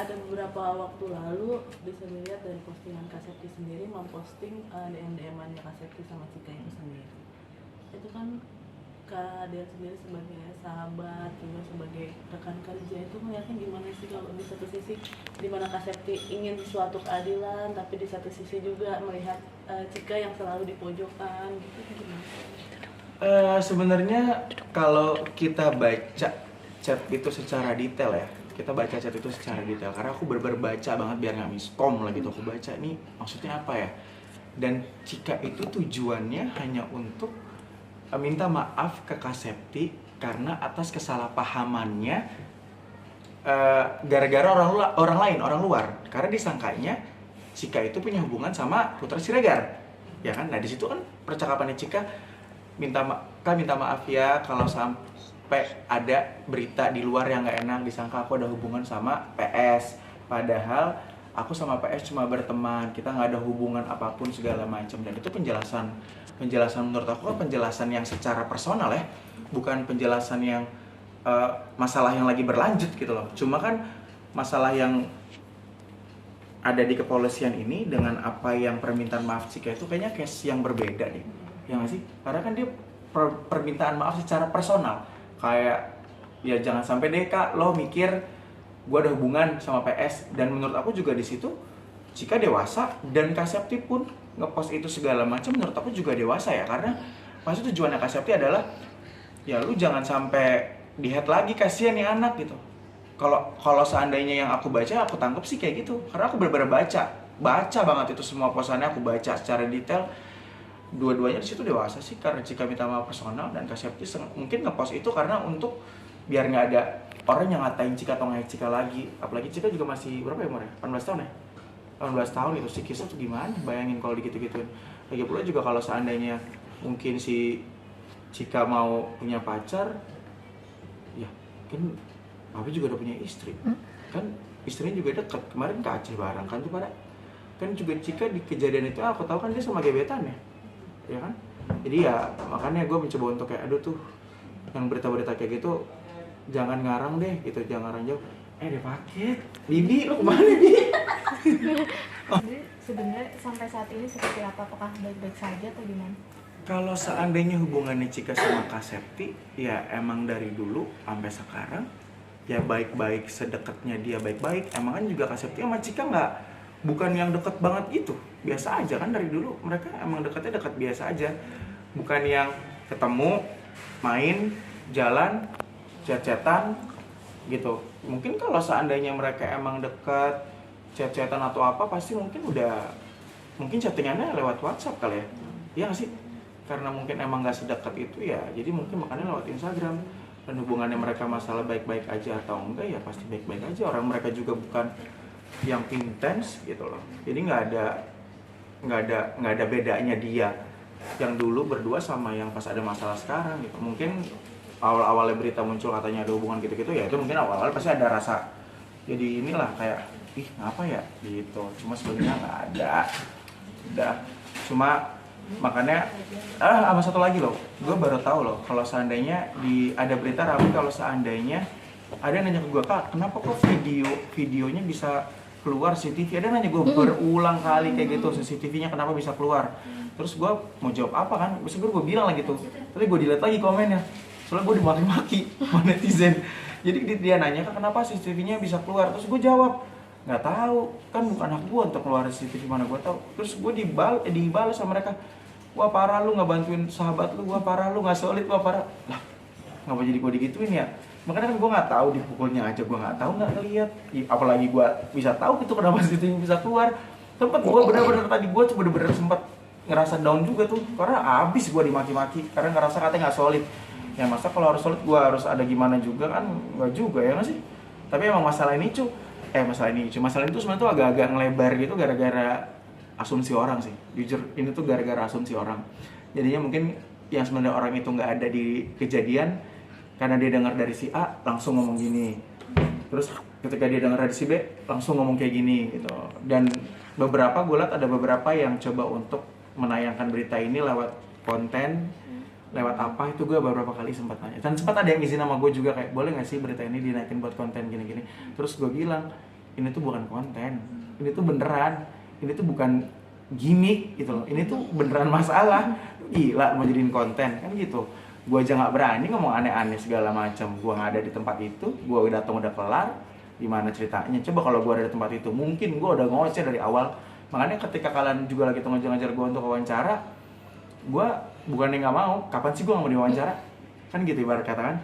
ada beberapa waktu lalu bisa dilihat dari postingan Kak Septi sendiri memposting DM-DM-annya Kak Septi sama Cika itu sendiri. Itu kan Kak Del sendiri sebagai sahabat juga sebagai rekan kerja itu melihatnya gimana sih kalau di satu sisi di mana Kak Septi ingin suatu keadilan tapi di satu sisi juga melihat Cika yang selalu dipojokkan gitu gimana? Sebenarnya kalau kita baca chat itu secara detail ya, kita baca chat itu secara detail karena aku bener-bener baca banget biar nggak miskom lah gitu. Aku baca nih maksudnya apa ya, dan Cika itu tujuannya hanya untuk minta maaf ke Kak Septi karena atas kesalahpahamannya gara-gara orang luar, karena disangkanya Cika itu punya hubungan sama Putra Siregar, ya kan? Nah di situ kan percakapannya Cika minta maaf ya kalau sampai ada berita di luar yang nggak enak, disangka aku ada hubungan sama PS, padahal aku sama PS cuma berteman, kita nggak ada hubungan apapun segala macam. Dan itu penjelasan menurut aku kan penjelasan yang secara personal ya, bukan penjelasan yang masalah yang lagi berlanjut gitu loh. Cuma kan masalah yang ada di kepolisian ini dengan apa yang permintaan maaf Cika itu kayaknya case yang berbeda nih, ya nggak sih? Karena kan dia permintaan maaf secara personal, kayak ya jangan sampai deh Kak lo mikir gue ada hubungan sama PS. Dan menurut aku juga di situ Cika dewasa dan Kak Septi pun ngepost itu segala macam menurut aku juga dewasa ya, karena pasti tujuannya Kak Septi adalah ya lu jangan sampai di head lagi, kasihan nih anak gitu. Kalau seandainya yang aku baca, aku tangkap sih kayak gitu, karena aku benar-benar baca banget itu semua posannya, aku baca secara detail. Dua-duanya di situ dewasa sih, karena Cika minta maaf personal dan Kak Septi mungkin ngepost itu karena untuk biar nggak ada orang yang ngatain Cika atau ngait Cika lagi. Apalagi Cika juga masih berapa ya umurnya? 18 tahun ya? 18 tahun itu psikisnya tuh gimana? Bayangin kalau digitu-gituin. Lagi pula juga kalau seandainya mungkin si Cika mau punya pacar, ya kan Papi juga udah punya istri, kan istrinya juga dekat. Kemarin ke Aceh bareng kan tuh pada, kan juga Cika di kejadian itu aku tahu kan dia sama gebetan ya kan. Jadi ya makanya gue mencoba untuk kayak aduh tuh yang berita-berita kayak gitu jangan ngarang deh gitu, jangan ngarang jauh. Ada paket, Bibi lu kemana Bibi? Jadi sebenarnya sampai saat ini seperti apa? Apakah baik-baik saja atau gimana? Kalau seandainya hubungannya Cika sama Kak Septi, ya emang dari dulu sampai sekarang ya baik-baik, sedekatnya dia baik-baik. Emang kan juga Kak Septi sama Cika bukan yang deket banget gitu, biasa aja kan dari dulu mereka emang dekatnya dekat biasa aja, bukan yang ketemu, main, jalan, chat-chatan gitu. Mungkin kalau seandainya mereka emang dekat, chat-chatan atau apa, pasti mungkin chattingannya lewat WhatsApp kali ya, iya nggak sih? Karena mungkin emang nggak sedekat itu ya, jadi mungkin makanya lewat Instagram. Dan hubungannya mereka masalah baik-baik aja atau enggak ya pasti baik-baik aja. Orang mereka juga bukan yang intens gitu loh. Jadi nggak ada bedanya dia yang dulu berdua sama yang pas ada masalah sekarang gitu. Mungkin awal-awalnya berita muncul katanya ada hubungan gitu-gitu ya, itu mungkin awal-awal pasti ada rasa jadi inilah kayak ih ngapa ya gitu. Cuma sebenarnya nggak ada. Udah. Cuma makanya sama satu lagi loh, gue baru tahu loh kalau seandainya ada berita rame kalau seandainya ada yang nanya ke gue, Kak kenapa kok videonya bisa keluar CCTV. Ada nanya gue berulang kali kayak gitu, CCTV-nya kenapa bisa keluar. Terus gue mau jawab apa kan, terus gue bilang lagi tuh, tapi gue delete lagi komennya soalnya gue dimaki-maki sama netizen. Jadi dia nanya, Kak kenapa CCTV-nya bisa keluar. Terus gue jawab, nggak tahu, kan bukan hak gue untuk keluar CCTV, mana gue tahu. Terus gue dibalas sama mereka, wah parah lu nggak bantuin sahabat lu, wah parah lu nggak solid, wah parah. Lah ngapa jadi gue digituin ya? Makanya kan gue nggak tahu, dipukulnya aja gue nggak tahu, nggak ngeliat. Apalagi gue bisa tahu gitu kenapa CCTV bisa keluar. Sempet gue bener-bener tadi gue bener-bener sempet ngerasa down juga tuh, karena abis gue dimaki-maki karena ngerasa katanya nggak solid. Ya masa kalau harus solid gue harus ada gimana juga kan, nggak juga ya nggak sih? Tapi emang masalah ini itu sebenarnya tuh agak-agak ngelebar gitu gara-gara asumsi orang sih. Jujur ini tuh gara-gara asumsi orang. Jadinya mungkin yang sebenarnya orang itu nggak ada di kejadian, karena dia dengar dari si A langsung ngomong gini. Terus ketika dia dengar dari si B langsung ngomong kayak gini gitu. Dan beberapa gue lihat ada beberapa yang coba untuk menayangkan berita ini lewat konten, lewat apa itu gue beberapa kali sempat nanya. Dan sempat ada yang izin sama gue juga kayak boleh nggak sih berita ini dinaikin buat konten gini-gini. Terus gue bilang ini tuh bukan konten, ini tuh beneran, ini tuh bukan gimmick gitu loh, ini tuh beneran masalah. Gila mau jadiin konten kan gitu. Gue aja nggak berani ngomong aneh-aneh segala macam. Gue nggak ada di tempat itu, gue datang udah kelar. Gimana ceritanya? Coba kalau gue ada di tempat itu, mungkin gue udah ngoceh dari awal. Makanya ketika kalian juga lagi ngajar-ngajar gue untuk wawancara, gue bukannya nggak mau, kapan sih gue nggak mau diwawancara? Kan gitu ibarat kata kan.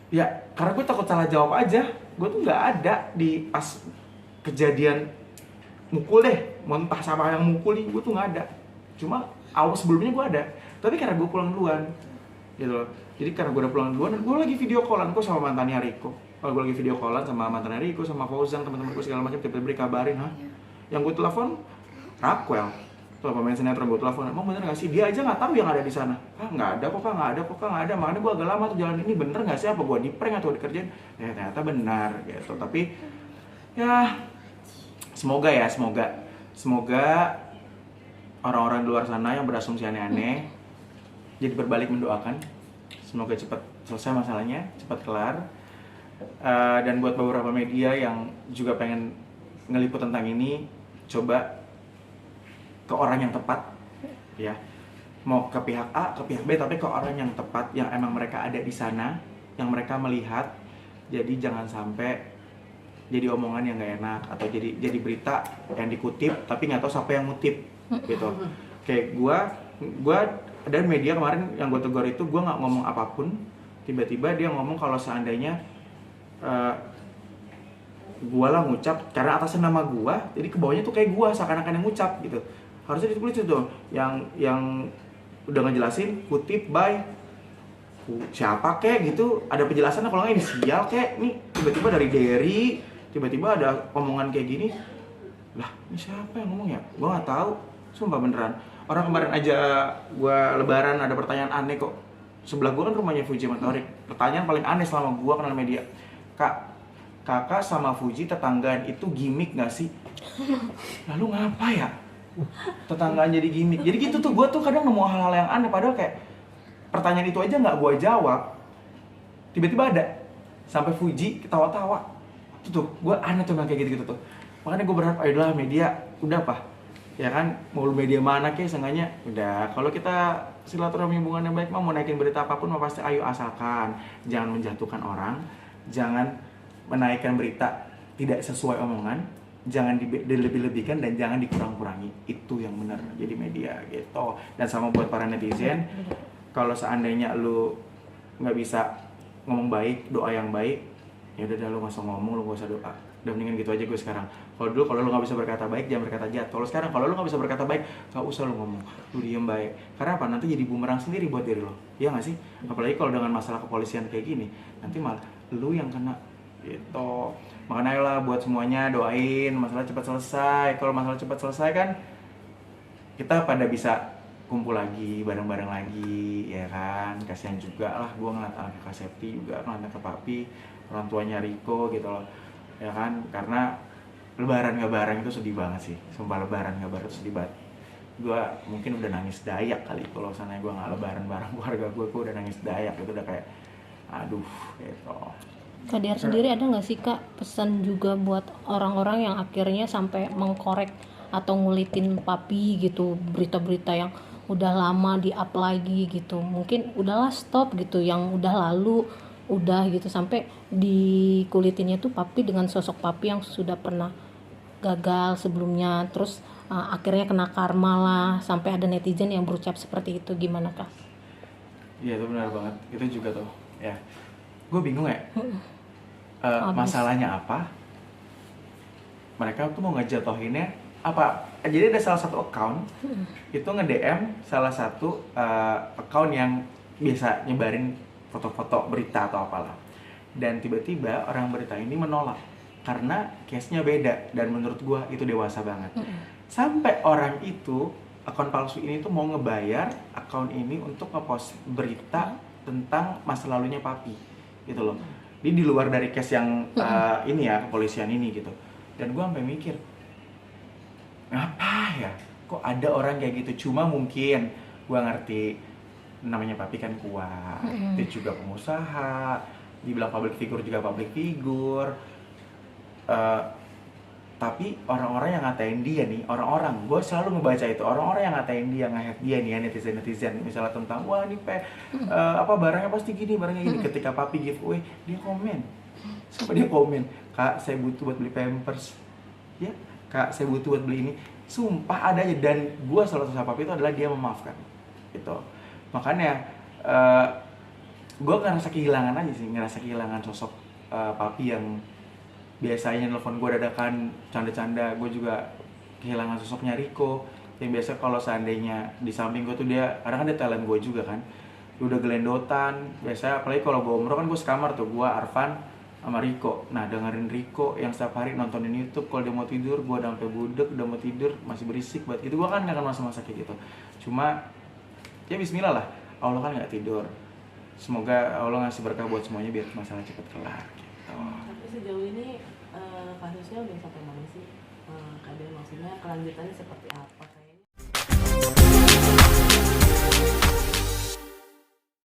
Ya karena gue takut salah jawab aja. Gue tuh nggak ada di pas kejadian mukul deh, entah sama yang mukul nih, gue tuh nggak ada. Cuma awal sebelumnya gue ada, tapi karena gue pulang duluan gitu loh. Jadi karena gue udah pulang duluan, dan gue lagi video callan kok sama mantannya Riko. Kalau gue lagi video callan sama mantannya Riko, sama Fauzan, teman-teman gue segala macam, tiba-tiba dikabarin, yang gue telepon Raquel, tuh pemain sinetron. Gue telepon, emang bener nggak sih? Dia aja nggak tahu yang ada di sana. Nggak ada kok kak, nggak ada kok kak, nggak ada. Makanya gue agak lama tuh jalan ini, bener nggak sih? Apa gue di prank atau dikerjain? Ternyata benar gitu. Tapi ya semoga orang-orang di luar sana yang berasumsi aneh-aneh jadi berbalik mendoakan. Semoga cepat selesai masalahnya, cepat kelar. Dan buat beberapa media yang juga pengen ngeliput tentang ini, coba ke orang yang tepat, ya. Mau ke pihak A, ke pihak B, tapi ke orang yang tepat, yang emang mereka ada di sana, yang mereka melihat. Jadi jangan sampai jadi omongan yang gak enak, atau jadi berita yang dikutip tapi nggak tahu siapa yang ngutip gitu. Kayak gue dan media kemarin yang gue tegur itu, gue nggak ngomong apapun, tiba-tiba dia ngomong kalau seandainya gue lah ngucap karena atasnya nama gue, jadi ke bawahnya tuh kayak gue seakan-akan yang ngucap gitu. Harusnya ditulis itu yang udah ngejelasin kutip by siapa kek gitu, ada penjelasannya. Kalau nggak inisial kek, nih tiba-tiba dari Derry, tiba-tiba ada omongan kayak gini. Lah ini siapa yang ngomong ya? Gue nggak tahu, sumpah beneran. Orang kemarin aja gue lebaran ada pertanyaan aneh kok. Sebelah gue kan rumahnya Fuji Matorik. Pertanyaan paling aneh selama gue kenal media, kak, kakak sama Fuji tetanggaan itu gimmick gak sih? Lalu ngapa ya tetanggaan jadi gimmick? Jadi gitu tuh, gue tuh kadang nemu hal-hal yang aneh. Padahal kayak pertanyaan itu aja nggak gue jawab, tiba-tiba ada sampai Fuji ketawa-tawa. Tuh gue aneh tuh kayak gitu tuh. Makanya gue berharap ayolah media, udah apa ya kan, mau media mana kek, seenggaknya udah kalau kita silaturahmi hubungan yang baik, mau naikin berita apapun mah pasti ayo, asalkan jangan menjatuhkan orang, jangan menaikkan berita tidak sesuai omongan, jangan dilebih-lebihkan, dan jangan dikurang-kurangi. Itu yang benar jadi media gitu. Dan sama buat para netizen, kalau seandainya lu nggak bisa ngomong baik, doa yang baik, ya udah lu nggak usah ngomong, lu nggak usah doa. Udah mendingan gitu aja gue sekarang. Kalau dulu kalau lu nggak bisa berkata baik, jangan berkata jahat. Kalau sekarang kalau lu nggak bisa berkata baik, nggak usah lu ngomong, lu diem baik. Karena apa? Nanti jadi bumerang sendiri buat diri lo, ya nggak sih? Apalagi kalau dengan masalah kepolisian kayak gini, nanti malah lu yang kena gitu. Makanya ayolah buat semuanya doain masalah cepat selesai. Kalau masalah cepat selesai kan kita pada bisa kumpul lagi, bareng-bareng lagi, ya kan? Kasihan juga lah gue ngeliat anak Kak Septi juga, ngeliat ke papi, orang tuanya Riko gitu loh, ya kan? Karena lebaran gak bareng itu sedih banget sih, sumpah lebaran gak bareng itu sedih banget. Gue mungkin udah nangis dayak kali kalau sana gue gak lebaran bareng keluarga gue udah nangis dayak, itu udah kayak aduh gitu. Kak Diar sendiri ada nggak sih Kak pesan juga buat orang-orang yang akhirnya sampai mengkorek atau ngulitin papi gitu, berita-berita yang udah lama di-up lagi gitu, mungkin udahlah stop gitu, yang udah lalu udah gitu, sampai dikulitinnya tuh papi dengan sosok papi yang sudah pernah gagal sebelumnya, terus akhirnya kena karma lah, sampai ada netizen yang berucap seperti itu. Gimana Kak? Iya itu benar banget, itu juga tuh ya, gue bingung ya. Masalahnya apa? Mereka tuh mau ngejatohinnya apa? Jadi ada salah satu account itu nge-DM salah satu account yang biasa nyebarin foto-foto berita atau apalah. Dan tiba-tiba orang berita ini menolak karena case-nya beda, dan menurut gua itu dewasa banget. Sampai orang itu, akun palsu ini tuh mau ngebayar akun ini untuk ngepost berita tentang masa lalunya papi gitu loh. Ini di luar dari case yang ini ya, kepolisian ini gitu. Dan gue sampai mikir, ngapa ya? Kok ada orang kayak gitu? Cuma mungkin gue ngerti, namanya papi kan kuat. Dia juga pengusaha, dibilang public figure juga public figure. Tapi orang-orang yang ngatain dia nih, orang-orang, gue selalu ngebaca itu, orang-orang yang ngatain dia, nge-hate dia nih ya, netizen-netizen, misalnya tentang, wah ini apa barangnya pasti gini, barangnya gini. Ketika papi giveaway, dia komen. Sampai dia komen, kak saya butuh buat beli pampers, ya kak saya butuh buat beli ini. Sumpah ada aja, dan gue selalu sama papi itu adalah dia memaafkan gitu. Makanya gue ngerasa kehilangan aja sih, ngerasa kehilangan sosok papi yang biasanya nelfon gue dadakan canda-canda. Gue juga kehilangan sosoknya Rico yang biasa kalau seandainya di samping gue tuh dia, karena kan dia talent gue juga kan, dia udah gelendotan biasa. Apalagi kalau gue umroh kan gue sekamar tuh, gue Arfan sama Rico. Nah dengerin Rico yang setiap hari nontonin YouTube, kalau dia mau tidur gue udah sampai budek, udah mau tidur masih berisik banget gitu. Gue kan gak akan masa-masa kayak gitu. Cuma ya bismillah lah, Allah kan gak tidur. Semoga Allah ngasih berkah buat semuanya biar masalah cepet kelar gitu. Tapi sejauh ini kasusnya udah sampai mana sih? Kadang maksudnya kelanjutannya seperti apa?